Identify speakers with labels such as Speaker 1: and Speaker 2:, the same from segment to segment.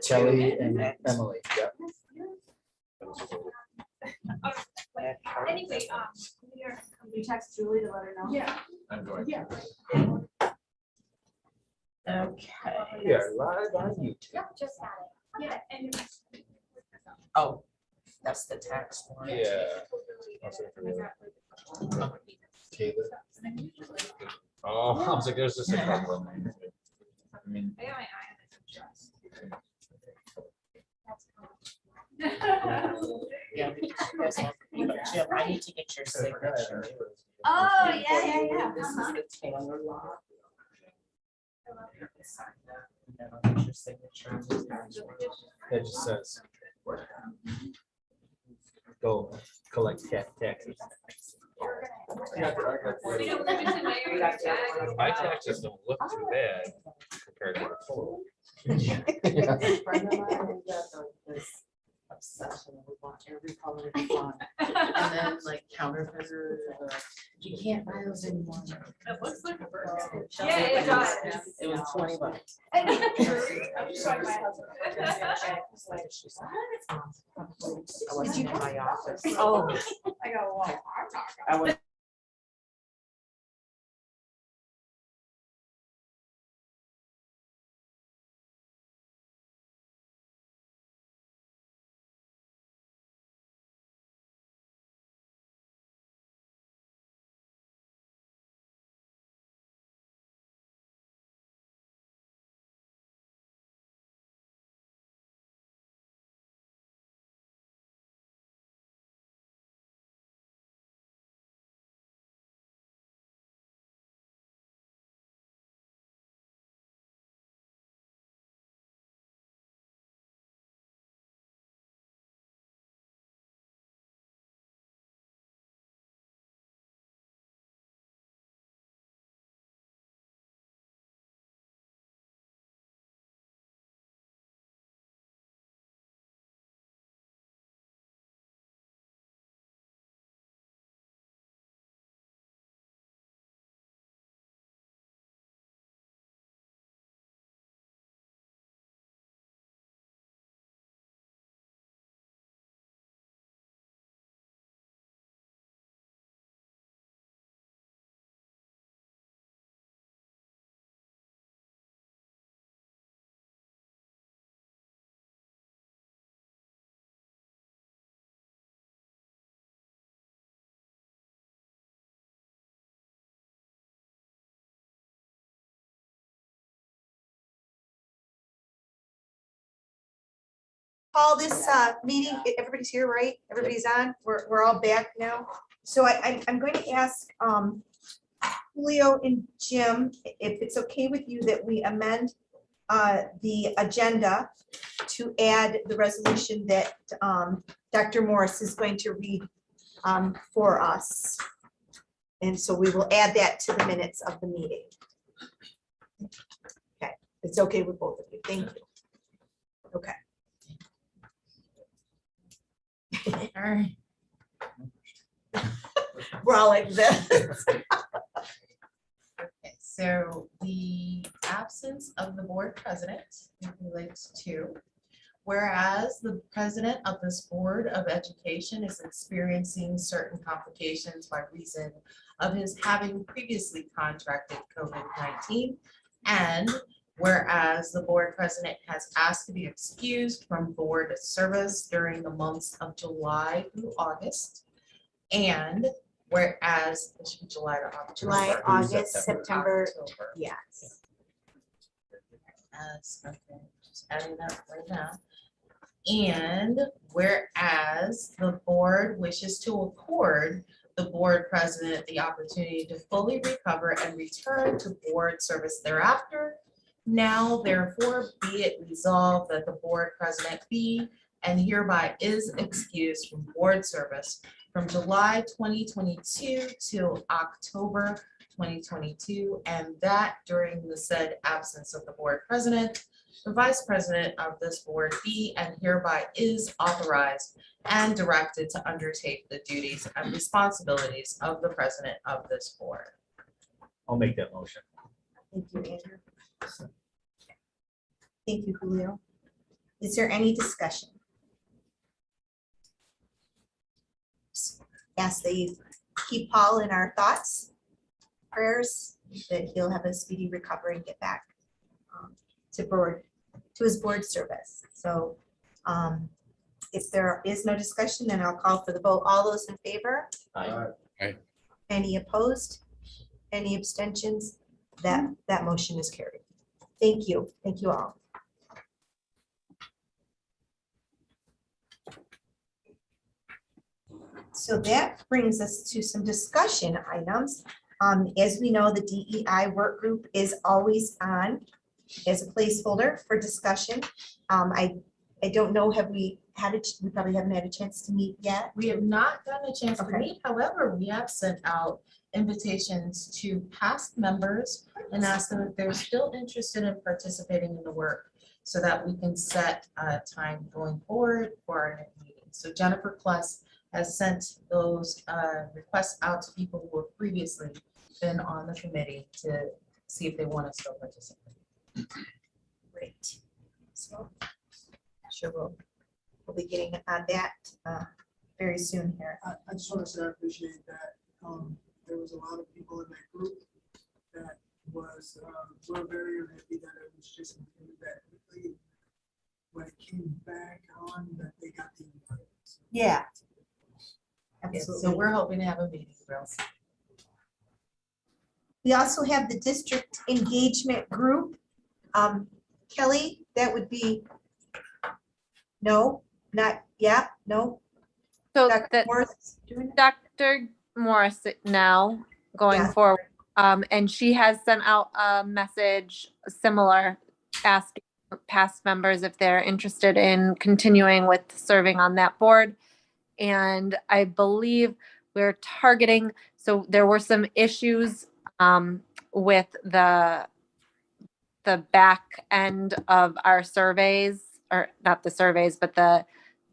Speaker 1: Kelly and Emily. Yeah.
Speaker 2: Anyway, we text Julie to let her know.
Speaker 3: Yeah.
Speaker 4: I'm going.
Speaker 3: Yeah.
Speaker 5: Okay.
Speaker 1: We are live on YouTube.
Speaker 2: Yep, just got it.
Speaker 3: Yeah, and
Speaker 5: Oh, that's the tax one.
Speaker 4: Yeah. Oh, I was like, there's just a couple of them. I mean,
Speaker 2: I got my eye on it. Just.
Speaker 5: Yeah, because you guys have- Jim, I need to get your signature.
Speaker 2: Oh, yeah.
Speaker 5: This is
Speaker 2: Uh-huh.
Speaker 5: the Taylor law. And then I'll get your signature on this tax one.
Speaker 1: That just says, go collect taxes.
Speaker 4: my taxes don't look too bad compared to the total.
Speaker 5: Friend of mine who got this obsession with watching every color he wanted. And then like counterfeiters, you can't buy those anymore.
Speaker 2: It looks like a burger.
Speaker 5: Shell
Speaker 2: Yeah, it does.
Speaker 5: It was $20.
Speaker 2: I'm
Speaker 5: She's like, I wasn't in my office. Oh.
Speaker 2: I go, well, I'm not.
Speaker 5: I was.
Speaker 6: Call this meeting, everybody's here, right? Everybody's on, we're all back now. So I'm going to ask Julio and Jim, if it's okay with you that we amend the agenda to add the resolution that Dr. Morris is going to read for us. And so we will add that to the minutes of the meeting. Okay, it's okay with both of you, thank you. Okay.
Speaker 5: All right.
Speaker 6: We're all like this.
Speaker 5: Okay, so the absence of the board president relates to, whereas the president of this Board of Education is experiencing certain complications by reason of his having previously contracted COVID-19, and whereas the board president has asked to be excused from board service during the months of July through August, and whereas it should be July to October.
Speaker 6: July, August, September,
Speaker 5: October.
Speaker 6: yes.
Speaker 5: Okay, just adding that right now. And whereas the board wishes to accord the board president the opportunity to fully recover and return to board service thereafter, now therefore be it resolved that the board president be and hereby is excused from board service from July 2022 to October 2022, and that during the said absence of the board president, the vice president of this board be and hereby is authorized and directed to undertake the duties and responsibilities of the president of this board.
Speaker 1: I'll make that motion.
Speaker 6: Thank you, Andrew. Thank you, Julio. Is there any discussion? Ask that you keep Paul in our thoughts, prayers, that he'll have a speedy recovery and get back to his board service. So if there is no discussion, then I'll call for the vote. All those in favor?
Speaker 1: Aye.
Speaker 6: Any opposed? Any abstentions? That motion is carried. Thank you. Thank you all. So that brings us to some discussion items. As we know, the DEI work group is always on as a placeholder for discussion. I don't know, have we had it? We probably haven't had a chance to meet yet.
Speaker 5: We have not gotten a chance to
Speaker 6: Okay.
Speaker 5: meet. However, we have sent out invitations to past members and asked them if they're still interested in participating in the work so that we can set a time going forward for our next meeting. So Jennifer Kless has sent those requests out to people who have previously been on the committee to see if they want to still participate.
Speaker 6: Great. So sure we'll be getting on that very soon here.
Speaker 3: I just want to say I appreciate that. There was a lot of people in that group that was, were very happy that it was just that quickly. When it came back on, that they got the invite.
Speaker 6: Yeah.
Speaker 5: Yes, so
Speaker 6: Absolutely.
Speaker 5: we're hoping to have a meeting real soon.
Speaker 6: We also have the district engagement group. Kelly, that would be, no, not, yeah, no.
Speaker 7: So
Speaker 6: Dr.
Speaker 7: that
Speaker 6: Morris is doing it?
Speaker 7: Dr. Morris now going
Speaker 6: Yeah.
Speaker 7: forward, and she has sent out a message similar, asking past members if they're interested in continuing with serving on that board. And I believe we're targeting, so there were some issues with the back end of our surveys, or not the surveys, but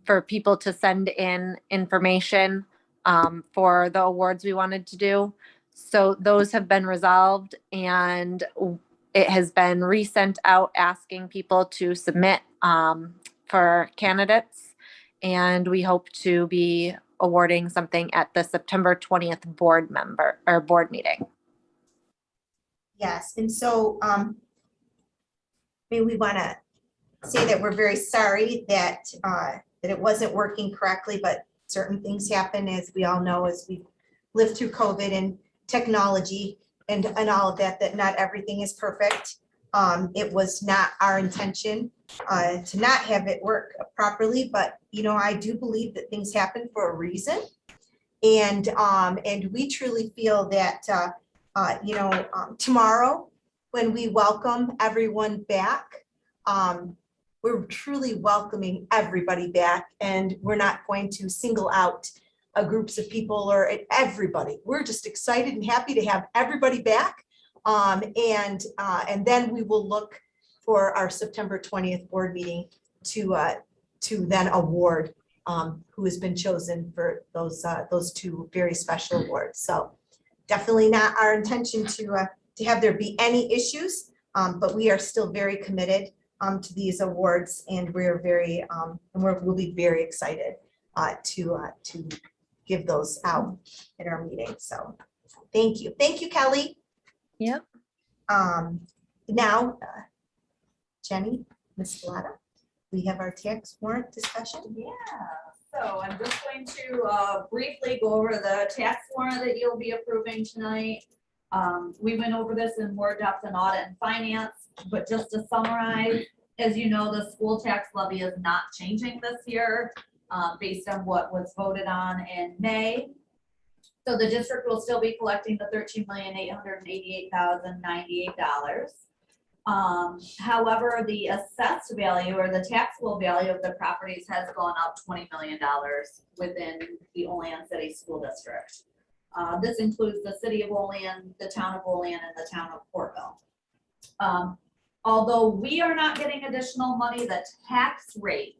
Speaker 7: for people to send in information for the awards we wanted to do. So those have been resolved, and it has been resent out asking people to submit for candidates. And we hope to be awarding something at the September 20th board meeting.
Speaker 6: Yes, and so maybe we want to say that we're very sorry that that it wasn't working correctly, but certain things happen, as we all know, as we live through COVID and technology and all of that, that not everything is perfect. It was not our intention to not have it work properly, but you know, I do believe that things happen for a reason. And we truly feel that you know, tomorrow, when we welcome everyone back, we're truly welcoming everybody back, and we're not going to single out groups of people or everybody. We're just excited and happy to have everybody back. And then we will look for our September 20th board meeting to then award who has been chosen for those two very special awards. So definitely not our intention to have there be any issues, but we are still very committed to these awards, and we're very we'll be very excited to give those out at our meeting. So thank you, Kelly.
Speaker 7: Yep.
Speaker 6: Now, Jenny, Ms. Valletta, we have our tax warrant discussion.
Speaker 2: Yeah, so I'm just going to briefly go over the tax warrant that you'll be approving tonight. We went over this in more depth in audit and finance, but just to summarize, as you know, the school tax levy is not changing this year based on what was voted on in May. So the district will still be collecting the $13,888,098. However, the assessed value or the taxable value of the properties has gone up $20 million within the Olean City School District. This includes the city of Olean, the town of Olean, and the town of Portville. Although we are not getting additional money, the tax rates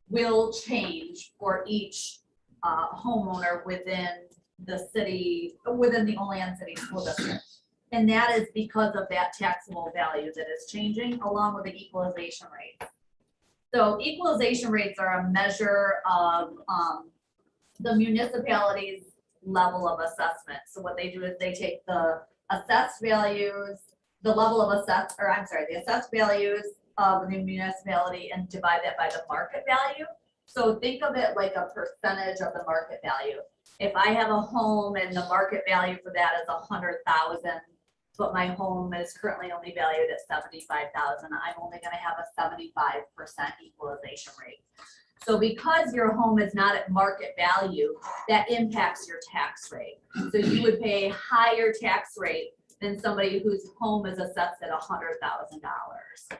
Speaker 2: will change for each homeowner within the city, within the Olean City School District. And that is because of that taxable value that is changing along with the equalization rate. So equalization rates are a measure of the municipality's level of assessment. So what they do is they take the assessed values, the level of the assessed values of the municipality and divide that by the market value. So think of it like a percentage of the market value. If I have a home and the market value for that is 100,000, but my home is currently only valued at 75,000, I'm only going to have a 75% equalization rate. So because your home is not at market value, that impacts your tax rate. So you would pay a higher tax rate than somebody whose home is assessed at $100,000.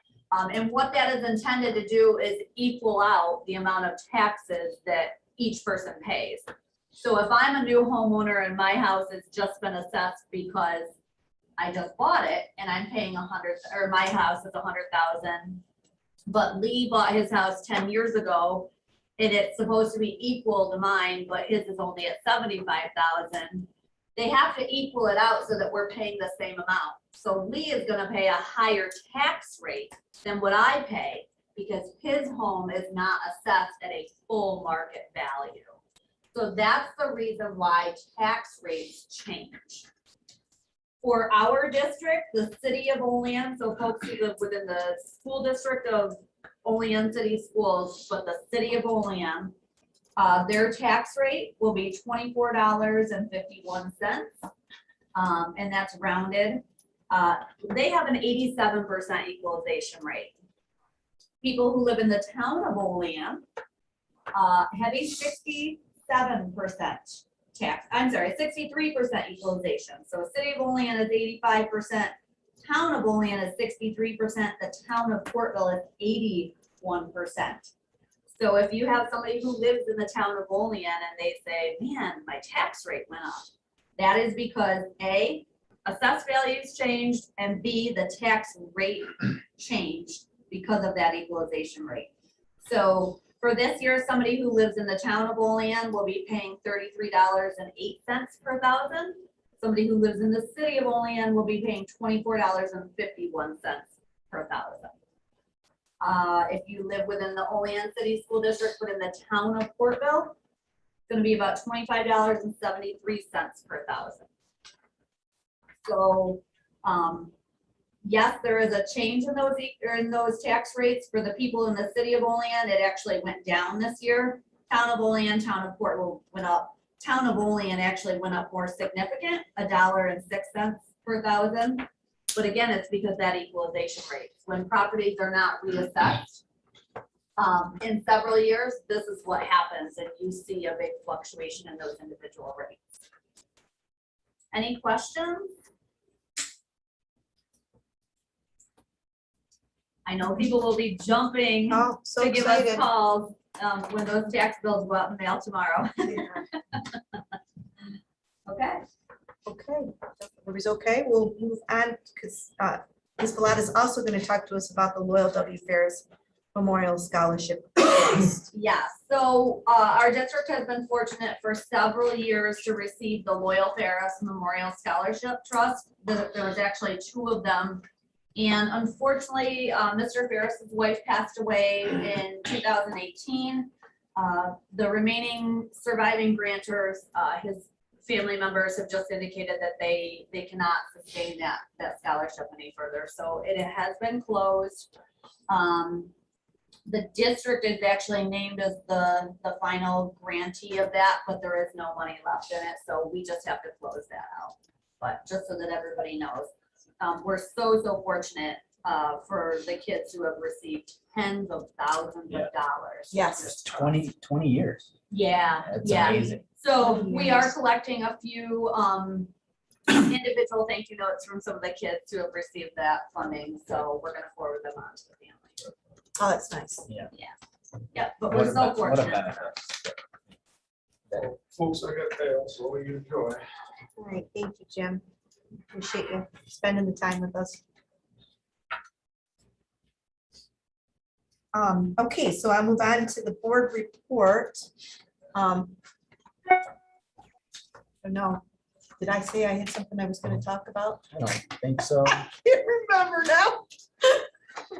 Speaker 2: And what that is intended to do is equal out the amount of taxes that each person pays. So if I'm a new homeowner and my house has just been assessed because I just bought it and I'm paying 100, or my house is 100,000, but Lee bought his house 10 years ago and it's supposed to be equal to mine, but his is only at 75,000. They have to equal it out so that we're paying the same amount. So Lee is gonna pay a higher tax rate than what I pay because his home is not assessed at a full market value. So that's the reason why tax rates change. For our district, the city of Olean, so folks who live within the school district of Olean City Schools, but the city of Olean, their tax rate will be $24.51, and that's rounded. They have an 87% equalization rate. People who live in the town of Olean have a 63% equalization. So city of Olean is 85%, town of Olean is 63%, the town of Portville is 81%. So if you have somebody who lives in the town of Olean and they say, man, my tax rate went up, that is because A, assessed values changed, and B, the tax rate changed because of that equalization rate. So for this year, somebody who lives in the town of Olean will be paying $33.08 per thousand. Somebody who lives in the city of Olean will be paying $24.51 per thousand. If you live within the Olean City School District, but in the town of Portville, it's going to be about $25.73 per thousand. So, yes, there is a change in those tax rates for the people in the city of Olean. It actually went down this year. Town of Olean, town of Portville went up. Town of Olean actually went up more significant, $1.06 per thousand. But again, it's because that equalization rate. When properties are not reassessed in several years, this is what happens, and you see a big fluctuation in those individual rates. Any questions? I know people will be jumping
Speaker 6: Oh, so
Speaker 2: to give us
Speaker 6: excited.
Speaker 2: calls when those tax bills go out in the mail tomorrow. Okay.
Speaker 6: Okay, everybody's okay, we'll move on because Ms. Bellata is also going to talk to us about the Loyal W. Ferris Memorial Scholarship Trust.
Speaker 2: Yeah, so our district has been fortunate for several years to receive the Loyal Ferris Memorial Scholarship Trust. There was actually 2 of them. And unfortunately, Mr. Ferris's wife passed away in 2018. The remaining surviving grantors, his family members have just indicated that they cannot sustain that scholarship any further. So it has been closed. The district is actually named as the final grantee of that, but there is no money left in it. So we just have to close that out. But just so that everybody knows, we're so fortunate for the kids who have received tens of thousands of dollars.
Speaker 6: Yes.
Speaker 1: Just 20 years.
Speaker 2: Yeah,
Speaker 1: That's
Speaker 2: yeah.
Speaker 1: amazing.
Speaker 2: So we are collecting a few individual thank you notes from some of the kids who have received that funding. So we're going to forward them on to the family.
Speaker 6: Oh, that's nice.
Speaker 2: Yeah, but we're so
Speaker 4: What a
Speaker 2: fortunate.
Speaker 4: benefit.
Speaker 8: Folks, I got tail, so we enjoy.
Speaker 6: All right, thank you, Jim. Appreciate you spending the time with us. Okay, so I'll move on to the board report. No, Did I say I had something I was gonna talk about?
Speaker 1: I don't think so.
Speaker 6: Can't remember now.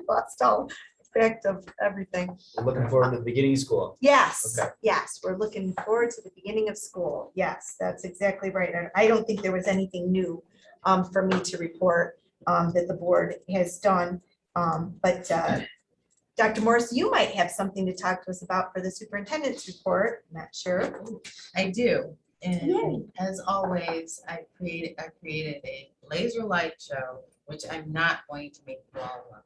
Speaker 6: Lost all track of everything.
Speaker 1: We're looking forward to the beginning of school.
Speaker 6: Yes,
Speaker 1: Okay.
Speaker 6: yes, we're looking forward to the beginning of school. Yes, that's exactly right. And I don't think there was anything new for me to report that the board has done. But Dr. Morris, you might have something to talk to us about for the superintendent's report. Not sure.
Speaker 5: I do.
Speaker 6: Yay.
Speaker 5: And as always, I created a laser light show, which I'm not going to make you all watch.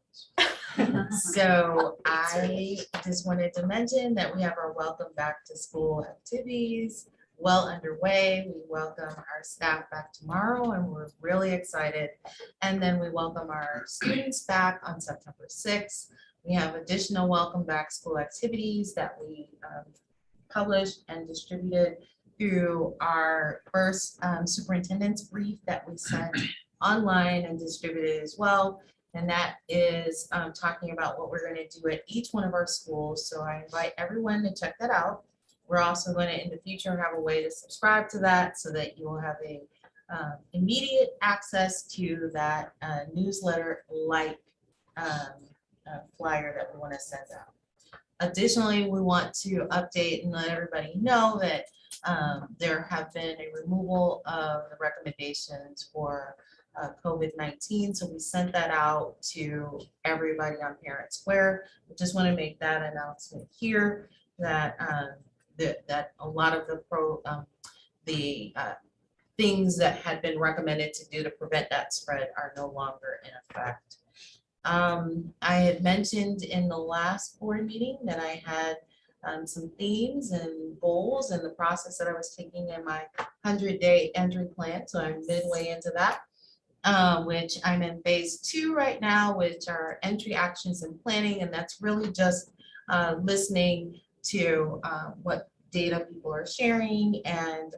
Speaker 5: So I just wanted to mention that we have our welcome back to school activities well underway. We welcome our staff back tomorrow and we're really excited. And then we welcome our students back on September 6th. We have additional welcome back school activities that we published and distributed through our first superintendent's brief that we sent online and distributed as well. And that is talking about what we're going to do at each one of our schools. So I invite everyone to check that out. We're also going to, in the future, have a way to subscribe to that so that you will have a immediate access to that newsletter like flyer that we want to send out. Additionally, we want to update and let everybody know that there have been a removal of the recommendations for COVID-19. So we sent that out to everybody on Parent Square. I just want to make that announcement here that that a lot of the things that had been recommended to do to prevent that spread are no longer in effect. I had mentioned in the last board meeting that I had some themes and goals and the process that I was taking in my 100-day entry plan. So I'm midway into that, which I'm in phase 2 right now, which are entry actions and planning. And that's really just listening to what data people are sharing and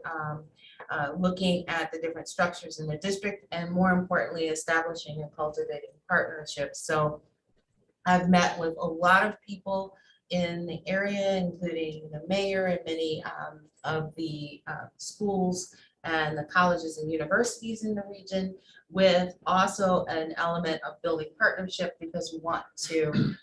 Speaker 5: looking at the different structures in the district, and more importantly, establishing and cultivating partnerships. So I've met with a lot of people in the area, including the mayor and many of the schools and the colleges and universities in the region, with also an element of building partnership, because we want to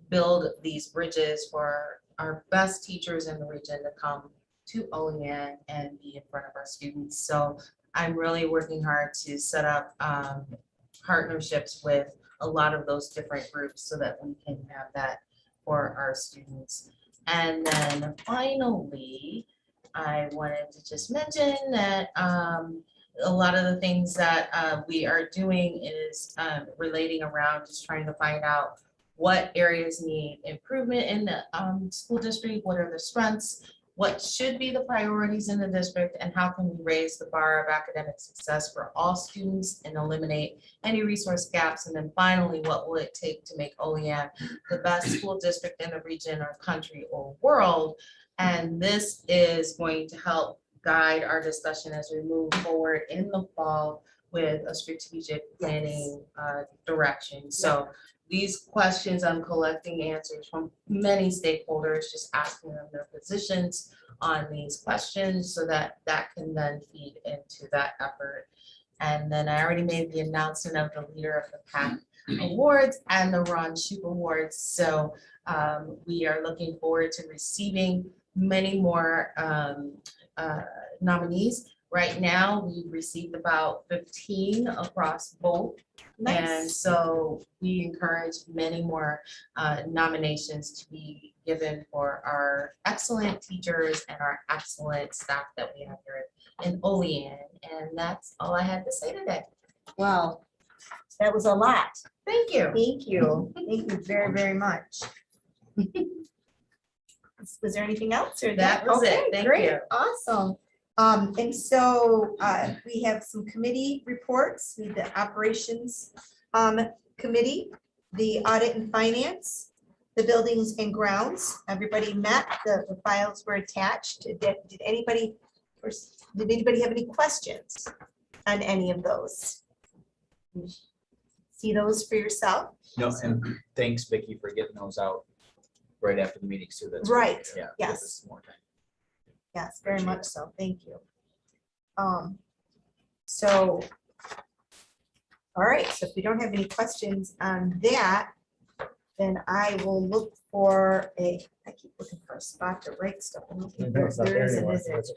Speaker 5: build these bridges for our best teachers in the region to come to Olean and be in front of our students. So I'm really working hard to set up partnerships with a lot of those different groups so that we can have that for our students. And then finally, I wanted to just mention that a lot of the things that we are doing is relating around just trying to find out what areas need improvement in the school district, what are the strengths, what should be the priorities in the district, and how can we raise the bar of academic success for all students and eliminate any resource gaps. And then finally, what will it take to make Olean the best school district in the region or country or world? And this is going to help guide our discussion as we move forward in the fall with a strategic planning direction. So these questions, I'm collecting answers from many stakeholders, just asking them their positions on these questions so that that can then feed into that effort. And then I already made the announcement of the Leader of the Pack Awards and the Ron Shoup Awards. So we are looking forward to receiving many more nominees. Right now, we've received about 15 across both.
Speaker 6: Nice.
Speaker 5: And so we encourage many more nominations to be given for our excellent teachers and our excellent staff that we have here in Olean. And that's all I had to say today.
Speaker 6: Wow, that was a lot.
Speaker 5: Thank you.
Speaker 6: Thank you. Thank you very, very much. Was there anything else or
Speaker 5: That was it. Thank
Speaker 6: great,
Speaker 5: you.
Speaker 6: awesome. And so we have some committee reports, we have the operations committee, the audit and finance, the buildings and grounds. Everybody met, the files were attached. Did anybody have any questions on any of those? See those for yourself?
Speaker 1: No, and thanks, Vicky, for getting those out right after the meetings too. That's
Speaker 6: Right,
Speaker 1: Yeah.
Speaker 6: yes.
Speaker 1: gives us more time.
Speaker 6: Yes, very
Speaker 1: Appreciate
Speaker 6: much
Speaker 1: it.
Speaker 6: so, thank you. So, all right, so if we don't have any questions on that, then I will look for I keep looking for a spot to write stuff. I don't think
Speaker 4: It's not
Speaker 6: there
Speaker 4: there
Speaker 6: isn't,
Speaker 4: anymore,
Speaker 6: is
Speaker 4: so
Speaker 6: it?
Speaker 4: that's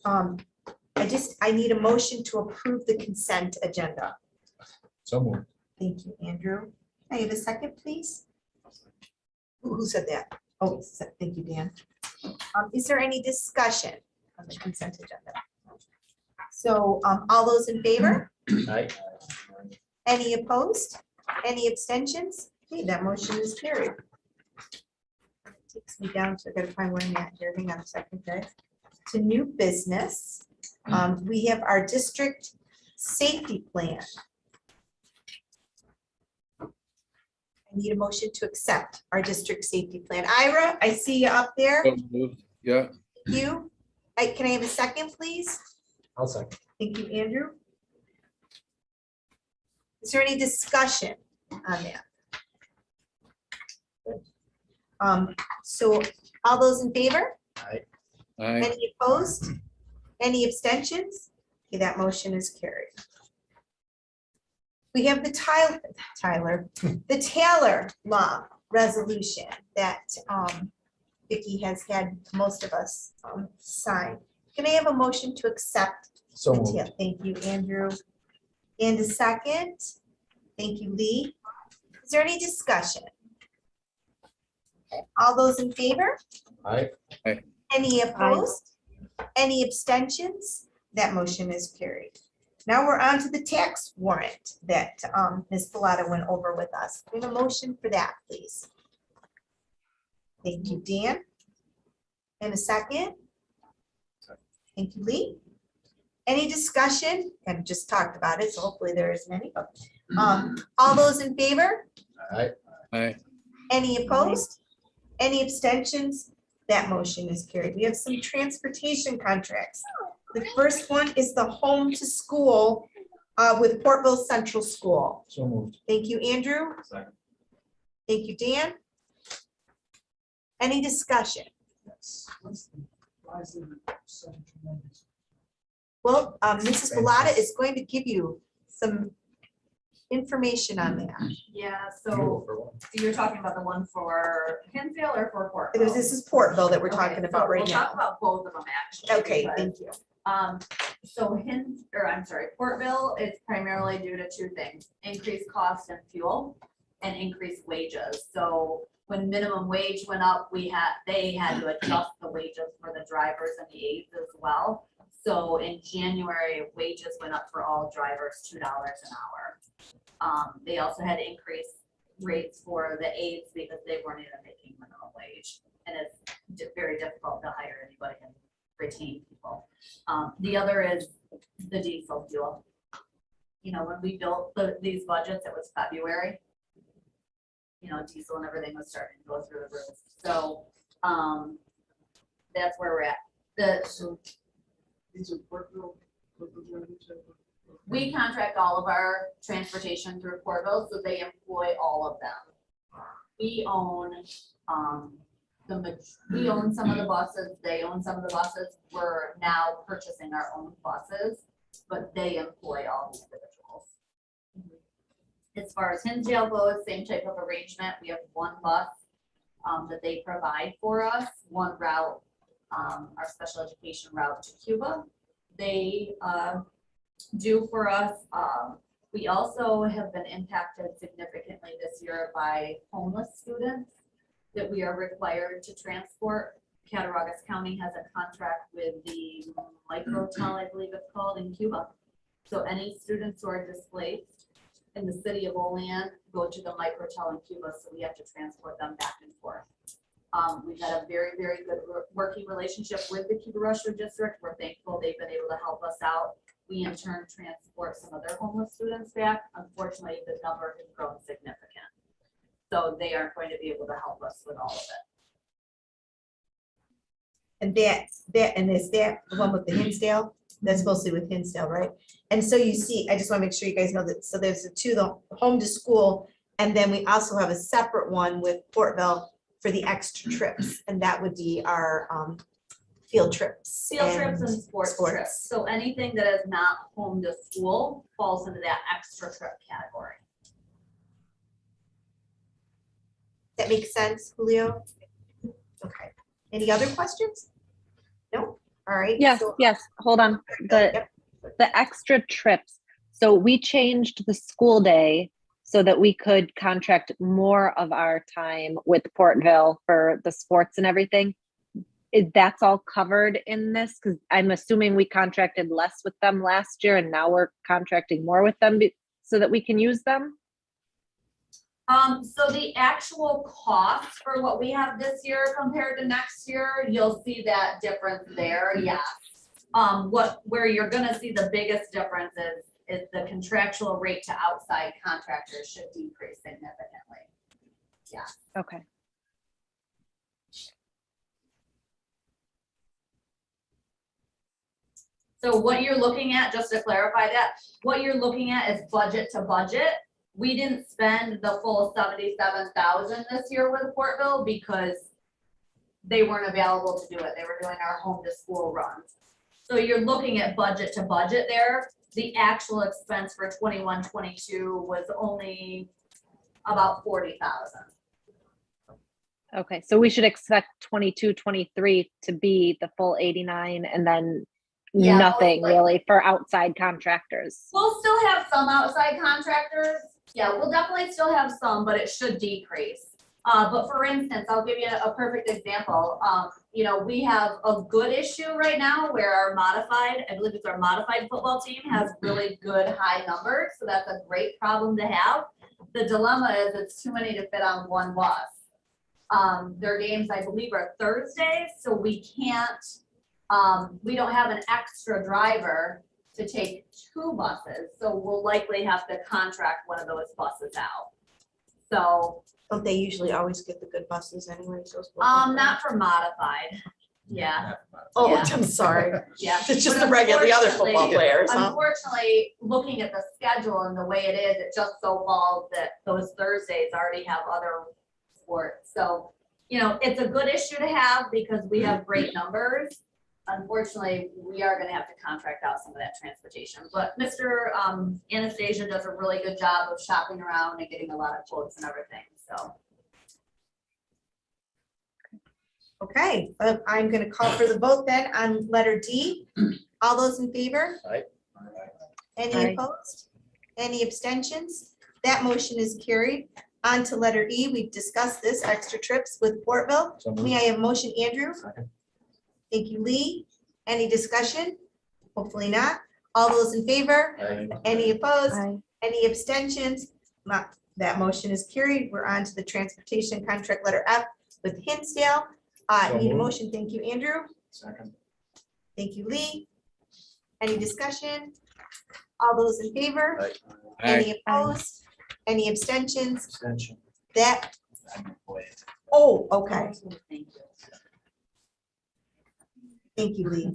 Speaker 4: okay.
Speaker 6: I need a motion to approve the consent agenda.
Speaker 4: So moved.
Speaker 6: Thank you, Andrew. Can I have a second, please? Who said that? Oh, thank you, Dan. Is there any discussion on the consent agenda? So, all those in favor?
Speaker 1: Aye.
Speaker 6: Any opposed? Any abstentions? Okay, that motion is carried. Takes me down to, I gotta find where I'm at here. Hang on a second, guys. To new business. We have our district safety plan. I need a motion to accept our district safety plan. Ira, I see you up there.
Speaker 8: So moved. Yeah.
Speaker 6: You, can I have a second, please?
Speaker 4: I'll second.
Speaker 6: Thank you, Andrew. Is there any discussion on that? So all those in favor?
Speaker 8: Aye.
Speaker 6: Any opposed? Any abstentions? Okay, that motion is carried. We have the the Taylor Law resolution that Vicky has had most of us sign. Can I have a motion to accept?
Speaker 4: So
Speaker 6: the
Speaker 4: moved.
Speaker 6: Taylor? Thank you, Andrew. And a second. Thank you, Lee. Is there any discussion? Okay, all those in favor?
Speaker 4: Aye.
Speaker 6: Any opposed? Any abstentions? That motion is carried. Now we're on to the tax warrant that Ms. Pilata went over with us. We have a motion for that, please. Thank you, Dan. And a second? Thank you, Lee. Any discussion? I've just talked about it, so hopefully there isn't any. All those in favor?
Speaker 4: Aye.
Speaker 6: Any opposed? Any abstentions? That motion is carried. We have some transportation contracts. The first one is the home to school with Portville Central School.
Speaker 4: So moved.
Speaker 6: Thank you, Andrew.
Speaker 4: Second.
Speaker 6: Thank you, Dan. Any discussion?
Speaker 3: Why is it so tremendous?
Speaker 6: Well, Mrs. Pilata is going to give you some information on that.
Speaker 2: Yeah,
Speaker 4: Fuel
Speaker 2: so
Speaker 4: for one.
Speaker 2: you're talking about the one for Hinsdale or for Portville?
Speaker 6: This is Portville that we're
Speaker 2: Okay,
Speaker 6: talking
Speaker 2: so
Speaker 6: about right
Speaker 2: We'll talk
Speaker 6: now.
Speaker 2: about both of them actually.
Speaker 6: Okay,
Speaker 2: because,
Speaker 6: thank you.
Speaker 2: So Portville is primarily due to two things: increased cost and fuel and increased wages. So when minimum wage went up, they had to adjust the wages for the drivers and the aides as well. So in January, wages went up for all drivers $2 an hour. They also had increased rates for the aides because they weren't even making minimum wage. And it's very difficult to hire anybody and retain people. The other is the diesel fuel. You know, when we built these budgets, it was February. You know, diesel and everything was starting to go through the roof. So that's where we're at.
Speaker 3: So these are Portville drivers?
Speaker 2: We contract all of our transportation through Portville, so they employ all of them. We own we own some of the buses, they own some of the buses. We're now purchasing our own buses, but they employ all the individuals. As far as Hinsdale goes, same type of arrangement. We have one bus that they provide for us, one route, our special education route to Cuba. They do for us. We also have been impacted significantly this year by homeless students that we are required to transport. Cattaraugus County has a contract with the microtel, I believe it's called, in Cuba. So any students who are displaced in the city of Olean go to the microtel in Cuba, so we have to transport them back and forth. We've had a very, very good working relationship with the Cuba Rusher District. We're thankful they've been able to help us out. We in turn transport some of their homeless students back. Unfortunately, the number has grown significant. So they aren't going to be able to help us with all of it.
Speaker 6: And is that the one with the Hinsdale? That's mostly with Hinsdale, right? And so you see, I just want to make sure you guys know that, so there's the home to school, and then we also have a separate one with Portville for the extra trips, and that would be our field trips.
Speaker 2: Field trips and sports
Speaker 6: sports.
Speaker 2: trips. So anything that is not home to school falls into that extra trip category.
Speaker 6: That makes sense, Julio? Okay. Any other questions? No? All right.
Speaker 7: Yes,
Speaker 6: so-
Speaker 7: yes, hold on.
Speaker 6: Yep.
Speaker 7: The extra trips. So we changed the school day so that we could contract more of our time with Portville for the sports and everything. That's all covered in this? Because I'm assuming we contracted less with them last year and now we're contracting more with them so that we can use them?
Speaker 2: So the actual cost for what we have this year compared to next year, you'll see that difference there, yes. Where you're gonna see the biggest difference is the contractual rate to outside contractors should decrease significantly. Yeah.
Speaker 7: Okay.
Speaker 2: So what you're looking at, just to clarify that, what you're looking at is budget to budget. We didn't spend the full 77,000 this year with Portville because they weren't available to do it. They were doing our home to school runs. So you're looking at budget to budget there. The actual expense for 21-22 was only about 40,000.
Speaker 7: Okay, so we should expect 22-23 to be the full 89 and then
Speaker 2: Yeah,
Speaker 7: nothing
Speaker 2: most likely.
Speaker 7: really for outside contractors.
Speaker 2: We'll still have some outside contractors. Yeah, we'll definitely still have some, but it should decrease. But for instance, I'll give you a perfect example. You know, we have a good issue right now where our modified, I believe it's our modified football team has really good high numbers. So that's a great problem to have. The dilemma is it's too many to fit on one bus. Their games, I believe, are Thursdays, so we can't, we don't have an extra driver to take 2 buses, so we'll likely have to contract one of those buses out. So,
Speaker 6: Don't they usually always get the good buses anyway? So
Speaker 2: not for modified, yeah,
Speaker 6: Oh,
Speaker 2: yeah.
Speaker 6: I'm sorry.
Speaker 2: yeah.
Speaker 6: It's just
Speaker 2: But
Speaker 6: the regular, the other football
Speaker 2: unfortunately-
Speaker 6: players, huh?
Speaker 2: Unfortunately, looking at the schedule and the way it is, it just so falls that those Thursdays already have other sports. So, you know, it's a good issue to have because we have great numbers. Unfortunately, we are gonna have to contract out some of that transportation, but Mr. Anastasia does a really good job of shopping around and getting a lot of quotes and everything, so.
Speaker 6: Okay, I'm gonna call for the vote then on letter D. All those in favor?
Speaker 4: Aye.
Speaker 6: Any
Speaker 7: Aye.
Speaker 6: opposed? Any abstentions? That motion is carried. On to letter E. We've discussed this, extra trips with Portville.
Speaker 4: So
Speaker 6: May I have a motion, Andrew?
Speaker 4: Second.
Speaker 6: Thank you, Lee. Any discussion? Hopefully not. All those in favor?
Speaker 4: Aye.
Speaker 6: Any opposed?
Speaker 7: Aye.
Speaker 6: Any abstentions? That motion is carried. We're on to the transportation contract letter F with Hinsdale.
Speaker 4: So
Speaker 6: Need a
Speaker 4: moved.
Speaker 6: motion. Thank you, Andrew.
Speaker 4: Second.
Speaker 6: Thank you, Lee. Any discussion? All those in favor?
Speaker 4: Aye.
Speaker 6: Any opposed? Any abstentions?
Speaker 4: Extension.
Speaker 6: That,
Speaker 4: I'm employed.
Speaker 6: oh, okay. Thank you, Lee.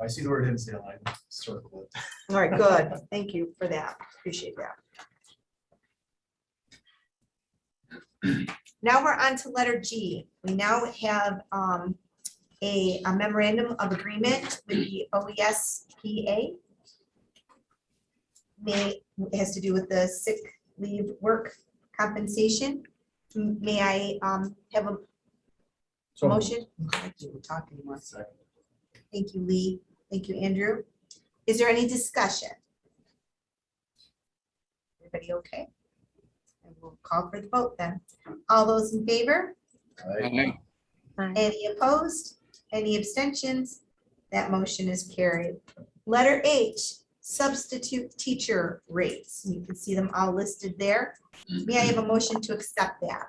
Speaker 8: I see the word Hinsdale, I circle it.
Speaker 6: All right, good. Thank you for that. Appreciate that. Now we're on to letter G. We now have a memorandum of agreement with the OESPA. It has to do with the sick leave work compensation. May I have a
Speaker 8: So
Speaker 6: motion? I can't talk anymore.
Speaker 8: Second.
Speaker 6: Thank you, Lee. Thank you, Andrew. Is there any discussion? Everybody okay? And we'll call for the vote then. All those in favor?
Speaker 4: Aye.
Speaker 6: Any opposed? Any abstentions? That motion is carried. Letter H, substitute teacher rates. You can see them all listed there. May I have a motion to accept that?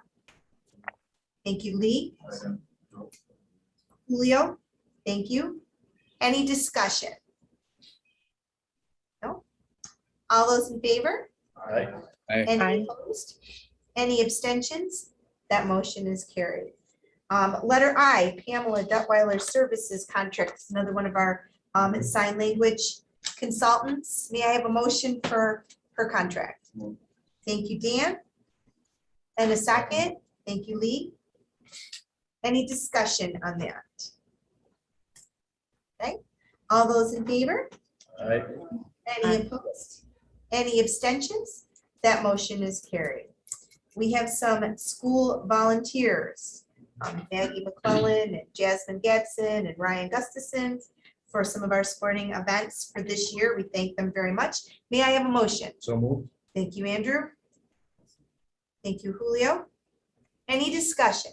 Speaker 6: Thank you, Lee.
Speaker 8: Second.
Speaker 6: Julio, thank you. Any discussion? No? All those in favor?
Speaker 4: Aye.
Speaker 6: Any
Speaker 7: Aye.
Speaker 6: opposed? Any abstentions? That motion is carried. Letter I, Pamela Duttweiler Services Contract, is another one of our sign language consultants. May I have a motion for her contract? Thank you, Dan. And a second? Thank you, Lee. Any discussion on that? All those in favor?
Speaker 1: All right.
Speaker 6: Any opposed? Any abstentions? That motion is carried. We have some school volunteers. Maggie McClellan and Jasmine Gadsden and Ryan Gustafson for some of our sporting events for this year. We thank them very much. May I have a motion?
Speaker 1: So moved.
Speaker 6: Thank you, Andrew. Thank you, Julio. Any discussion?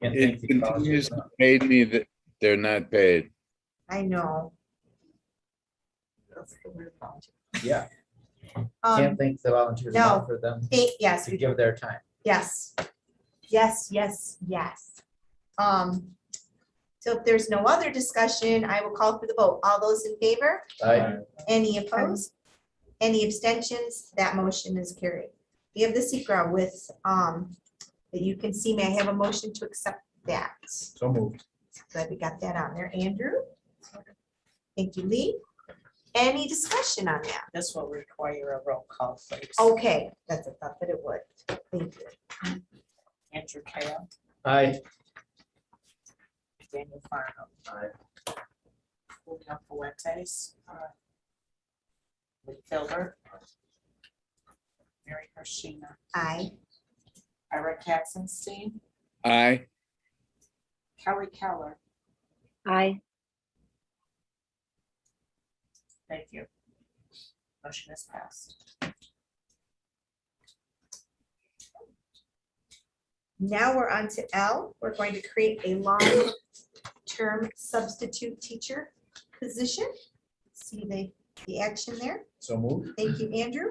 Speaker 1: Can't
Speaker 9: It
Speaker 1: thank the
Speaker 9: continues
Speaker 1: volunteers
Speaker 9: to paid me that they're not paid.
Speaker 6: I know.
Speaker 1: enough. Yeah,
Speaker 6: Um,
Speaker 1: can't thank the volunteers
Speaker 6: no.
Speaker 1: enough for them
Speaker 6: yes,
Speaker 1: to
Speaker 6: we
Speaker 1: give their time.
Speaker 6: Yes. Yes, yes, yes. So if there's no other discussion, I will call for the vote. All those in favor?
Speaker 1: I,
Speaker 6: Any opposed? Any abstentions? That motion is carried. We have the secret with, that you can see, may I have a motion to accept that?
Speaker 1: so moved.
Speaker 6: Glad we got that on there. Andrew? Thank you, Lee. Any discussion on that?
Speaker 5: This will require a roll call, please.
Speaker 6: Okay, that's a thought that it would. Thank you.
Speaker 5: Andrew Kale,
Speaker 1: I,
Speaker 5: Daniel Farnum. Julio Fuentes. Lee Filbert. Mary Hershina.
Speaker 6: Aye.
Speaker 5: Ira Katzenstein.
Speaker 9: Aye.
Speaker 5: Kelly Keller.
Speaker 7: Aye.
Speaker 5: Thank you. Motion is passed.
Speaker 6: Now we're on to L. We're going to create a long-term substitute teacher position. See the action there.
Speaker 1: so moved.
Speaker 6: Thank you, Andrew.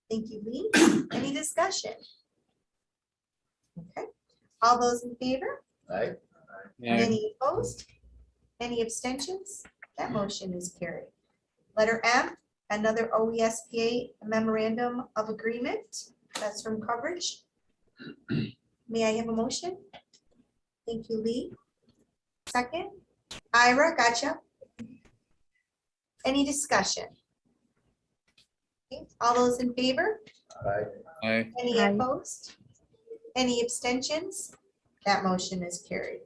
Speaker 6: Thank you, Lee. Any discussion? Okay. All those in favor?
Speaker 1: I,
Speaker 9: Aye.
Speaker 6: Any opposed? Any abstentions? That motion is carried. Letter M, another OESPA memorandum of agreement. That's from coverage. May I have a motion? Thank you, Lee. Second, Ira, gotcha. Any discussion? Okay, all those in favor?
Speaker 1: I,
Speaker 9: Aye.
Speaker 6: Any
Speaker 7: Aye.
Speaker 6: opposed? Any abstentions? That motion is carried.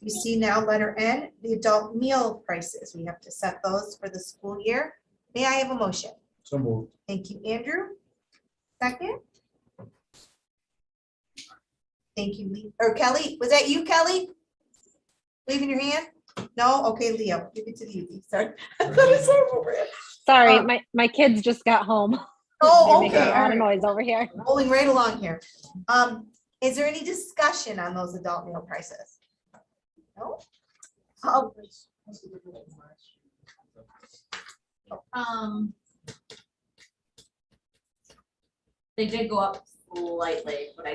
Speaker 6: You see now letter N, the adult meal prices. We have to set those for the school year. May I have a motion?
Speaker 1: so moved.
Speaker 6: Thank you, Andrew. Second. Thank you, Lee, or Kelly. Was that you, Kelly? Waving your hand? No? Okay, Leo, give it to you. Sorry.
Speaker 7: Sorry,
Speaker 6: Um,
Speaker 7: my kids just got home.
Speaker 6: Oh,
Speaker 7: They're making
Speaker 6: okay.
Speaker 7: a lot of noise over here.
Speaker 6: Rolling right along here. Is there any discussion on those adult meal prices? No? Oh,
Speaker 2: They did go up slightly, but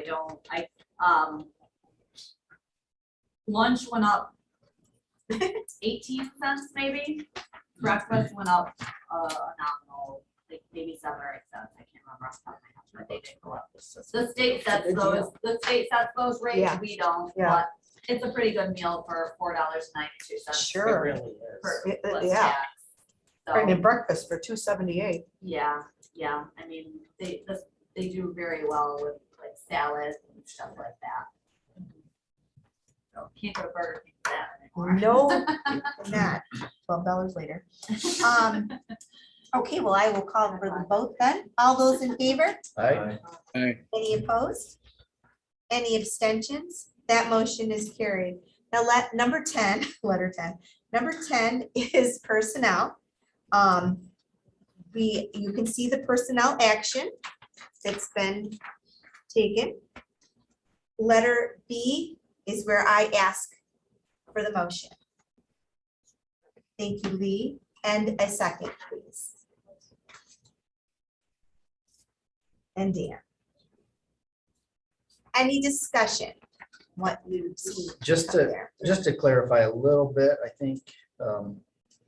Speaker 2: lunch went up 18 cents maybe. Breakfast went up nominal, like maybe 7 or 8 cents. I can't remember off the top of my head, but they did go up. The state sets those rates,
Speaker 6: Yeah.
Speaker 2: we don't,
Speaker 6: Yeah.
Speaker 2: but it's a pretty good meal for $4.92.
Speaker 5: It
Speaker 6: sure.
Speaker 5: really is.
Speaker 2: per-
Speaker 6: It-
Speaker 2: plus
Speaker 6: yeah.
Speaker 2: tax. So,
Speaker 6: Pregnant breakfast for $2.78.
Speaker 2: yeah, I mean, they do very well with like salads and stuff like that. So can't go to Burger King for that anymore.
Speaker 6: No, not. $12 later. Okay, well, I will call for the vote then. All those in favor?
Speaker 1: I,
Speaker 9: Aye.
Speaker 6: Any opposed? Any abstentions? That motion is carried. Now let number 10, letter 10. Number 10 is personnel. You can see the personnel action that's been taken. Letter B is where I ask for the motion. Thank you, Lee. And a second, please. And Dan. Any discussion? What you've seen?
Speaker 1: just
Speaker 6: up
Speaker 1: to,
Speaker 6: there?
Speaker 1: just to clarify a little bit, I think,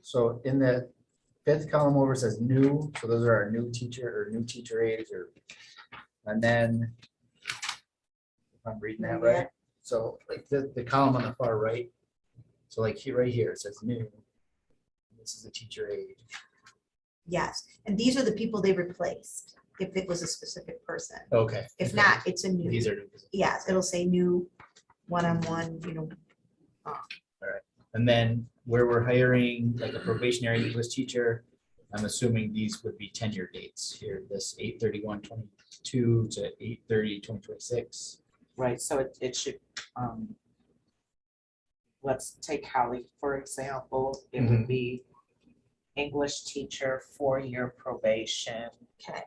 Speaker 1: so in the fifth column over says new, so those are our new teacher or new teacher aides or, and then if I'm reading that right, so like the column on the far right, so like here, right here, it says new. This is a teacher aide.
Speaker 6: Yes, and these are the people they replaced, if it was a specific person.
Speaker 1: Okay.
Speaker 6: If not, it's a new,
Speaker 1: These are new.
Speaker 6: yes, it'll say new one-on-one,
Speaker 1: And then where we're hiring like a probationary English teacher, I'm assuming these would be tenure dates here, this 8/31/22 to 8/30/2026.
Speaker 10: Right, so it should, let's take Holly, for example, it would be English teacher, 4-year probation.
Speaker 6: Okay.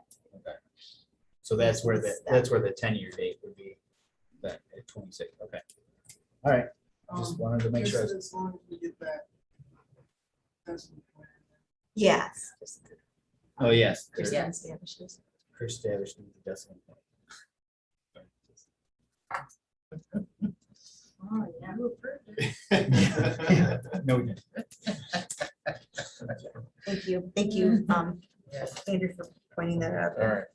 Speaker 1: So that's where the tenure date would be, that at 26, okay. All right, just wanted to make sure.
Speaker 3: Just as long as we get that. Decimal plan.
Speaker 6: Yes.
Speaker 1: Oh, yes.
Speaker 5: Yeah.
Speaker 1: Chris established the decimal point.
Speaker 5: Oh, yeah.
Speaker 1: No, we didn't.
Speaker 6: Thank you, Andrew, for pointing that out.
Speaker 1: All right.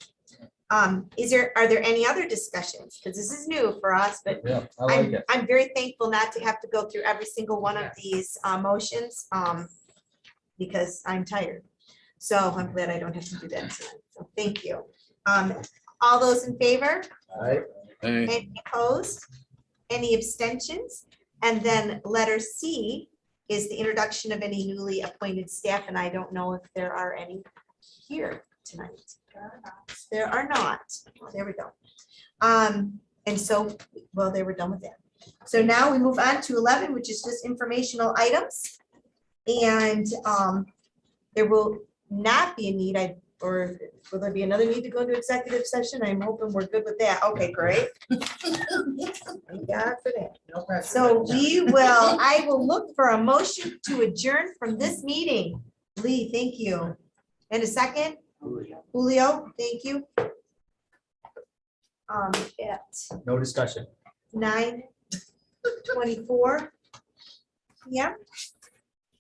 Speaker 6: Are there any other discussions? Because this is new for us, but
Speaker 1: Yeah, I like it.
Speaker 6: I'm very thankful not to have to go through every single one of these motions, because I'm tired. So I'm glad I don't have to do that tonight. So thank you. All those in favor?
Speaker 1: All right.
Speaker 9: Aye.
Speaker 6: Any opposed? Any abstentions? And then letter C is the introduction of any newly appointed staff, and I don't know if there are any here tonight. There are not. Oh, there we go. And so, well, they were done with that. So now we move on to 11, which is just informational items. And there will not be a need, or will there be another need to go into executive session? I'm hoping we're good with that. Okay, great. Thank God for that.
Speaker 5: No pressure.
Speaker 6: So I will look for a motion to adjourn from this meeting. Lee, thank you. And a second? Julio, thank you. At
Speaker 1: No discussion.
Speaker 6: 9:24. Yeah.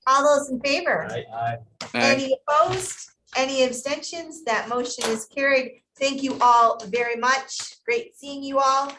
Speaker 6: All those in favor?
Speaker 1: Aye.
Speaker 9: Aye.
Speaker 6: Any opposed? Any abstentions? That motion is carried. Thank you all very much. Great seeing you all.